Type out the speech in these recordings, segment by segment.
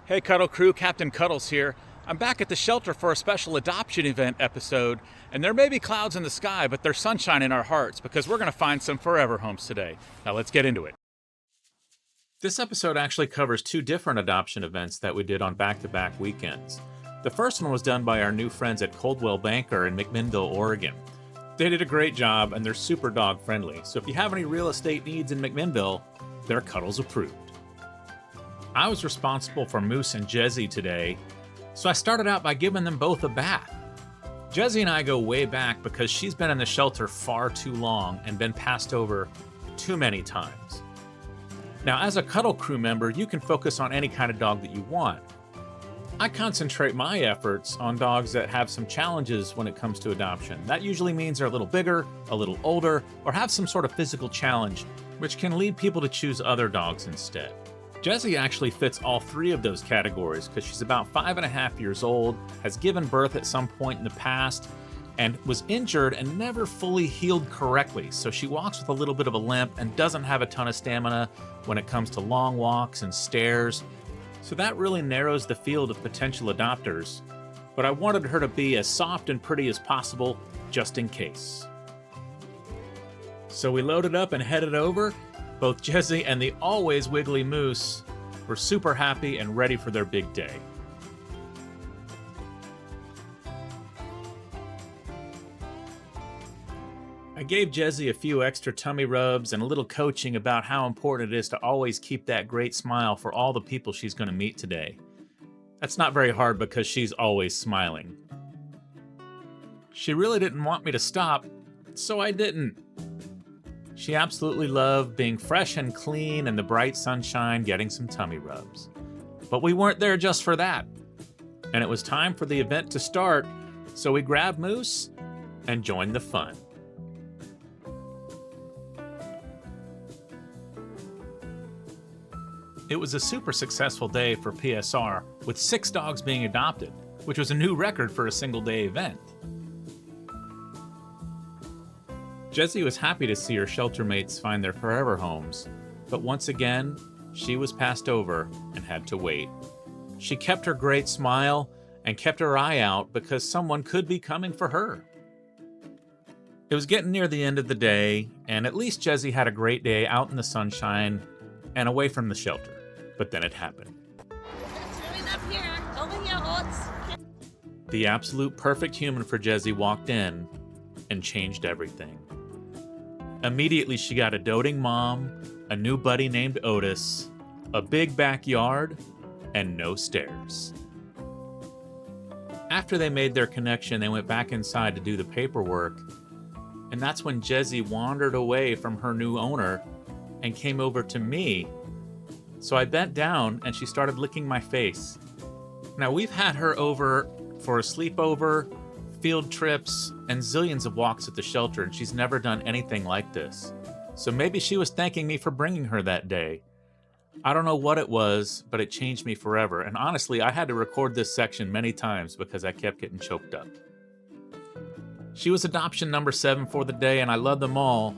Hey Cuddle Crew, Captain Cuddles here. I'm back at the shelter for a special adoption event episode, and there may be clouds in the sky, but there's sunshine in our hearts because we're going to find some forever homes today. Now let's get into it. This episode actually covers two different adoption events that we did on back-to-back weekends. The first one was done by our new friends at Coldwell Banker in McMinnville, Oregon. They did a great job and they're super dog friendly, so if you have any real estate needs in McMinnville, they're Cuddles approved. I was responsible for Moose and Jezzy today, so I started out by giving them both a bath. Jezzy and I go way back because she's been in the shelter far too long and been passed over too many times. Now, as a Cuddle Crew member, you can focus on any kind of dog that you want. I concentrate my efforts on dogs that have some challenges when it comes to adoption. That usually means they're a little bigger, a little older, or have some sort of physical challenge, which can lead people to choose other dogs instead. Jezzy actually fits all three of those categories because she's about 5.5 years old, has given birth at some point in the past, and was injured and never fully healed correctly. So she walks with a little bit of a limp and doesn't have a ton of stamina when it comes to long walks and stairs. So that really narrows the field of potential adopters. But I wanted her to be as soft and pretty as possible, just in case. So we loaded up and headed over. Both Jezzy and the always wiggly Moose were super happy and ready for their big day. I gave Jezzy a few extra tummy rubs and a little coaching about how important it is to always keep that great smile for all the people she's going to meet today. That's not very hard because she's always smiling. She really didn't want me to stop, so I didn't. She absolutely loved being fresh and clean in the bright sunshine, getting some tummy rubs. But we weren't there just for that. And it was time for the event to start, so we grabbed Moose and joined the fun. It was a super successful day for PSR, with 6 dogs being adopted, which was a new record for a single-day event. Jezzy was happy to see her shelter mates find their forever homes, but once again, she was passed over and had to wait. She kept her great smile and kept her eye out because someone could be coming for her. It was getting near the end of the day, and at least Jezzy had a great day out in the sunshine and away from the shelter. But then it happened. The absolute perfect human for Jezzy walked in and changed everything. Immediately, she got a doting mom, a new buddy named Otis, a big backyard, and no stairs. After they made their connection, they went back inside to do the paperwork, and that's when Jezzy wandered away from her new owner and came over to me. So I bent down and she started licking my face. Now, we've had her over for a sleepover, field trips, and zillions of walks at the shelter, and she's never done anything like this. So maybe she was thanking me for bringing her that day. I don't know what it was, but it changed me forever. And honestly, I had to record this section many times because I kept getting choked up. She was adoption number 7 for the day, and I love them all.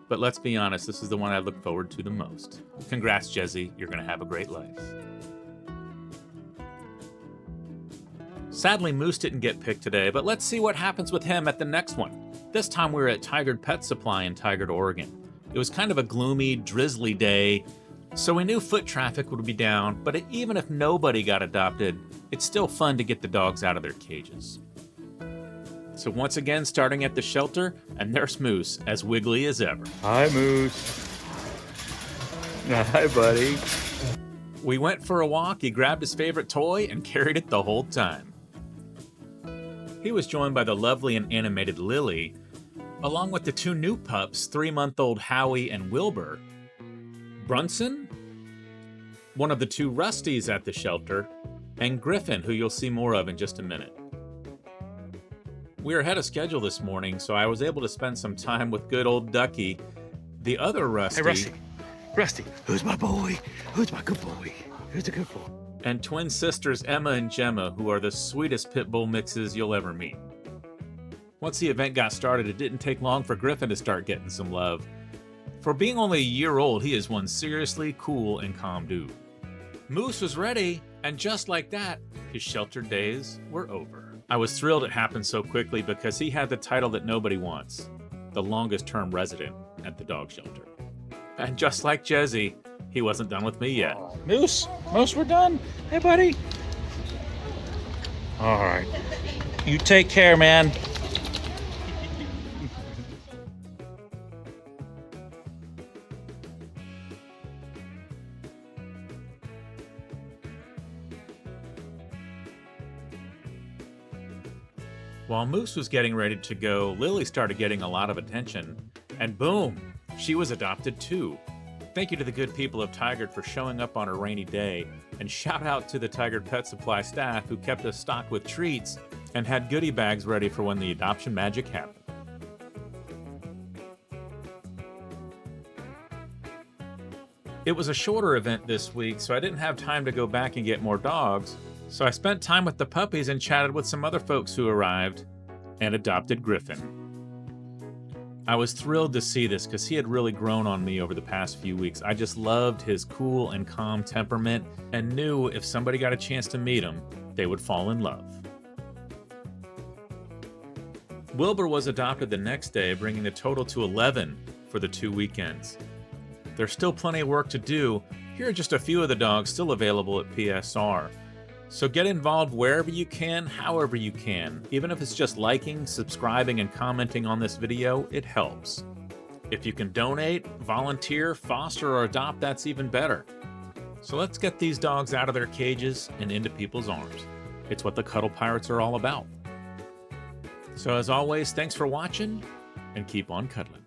But let's be honest, this is the one I look forward to the most. Congrats, Jezzy. You're going to have a great life. Sadly, Moose didn't get picked today, but let's see what happens with him at the next one. This time we were at Tigard Pet Supply in Tigard, Oregon. It was kind of a gloomy, drizzly day, so we knew foot traffic would be down, but even if nobody got adopted, it's still fun to get the dogs out of their cages. So once again, starting at the shelter, and there's Moose, as wiggly as ever. Hi, Moose. Hi, buddy. We went for a walk, he grabbed his favorite toy, and carried it the whole time. He was joined by the lovely and animated Lily, along with the 2 new pups, 3-month-old Howie and Wilbur, Brunson, one of the 2 Rusties at the shelter, and Griffin, who you'll see more of in just a minute. We were ahead of schedule this morning, so I was able to spend some time with good old Ducky, the other Rusty. Hey, Rusty, who's my boy? Who's my good boy? Who's the good boy? And twin sisters Emma and Gemma, who are the sweetest pit bull mixes you'll ever meet. Once the event got started, it didn't take long for Griffin to start getting some love. For being only a year old, he is one seriously cool and calm dude. Moose was ready, and just like that, his shelter days were over. I was thrilled it happened so quickly because he had the title that nobody wants, the longest term resident at the dog shelter. And just like Jezzy, he wasn't done with me yet. Moose, we're done. Hey, buddy. All right. You take care, man. While Moose was getting ready to go, Lily started getting a lot of attention, and boom, she was adopted too. Thank you to the good people of Tigard for showing up on a rainy day, and shout out to the Tigard Pet Supply staff who kept us stocked with treats and had goodie bags ready for when the adoption magic happened. It was a shorter event this week, so I didn't have time to go back and get more dogs, so I spent time with the puppies and chatted with some other folks who arrived and adopted Griffin. I was thrilled to see this because he had really grown on me over the past few weeks. I just loved his cool and calm temperament and knew if somebody got a chance to meet him, they would fall in love. Wilbur was adopted the next day, bringing the total to 11 for the 2 weekends. There's still plenty of work to do. Here are just a few of the dogs still available at PSR. So get involved wherever you can, however you can. Even if it's just liking, subscribing, and commenting on this video, it helps. If you can donate, volunteer, foster, or adopt, that's even better. So let's get these dogs out of their cages and into people's arms. It's what the Cuddle Pirates are all about. So as always, thanks for watching, and keep on cuddling.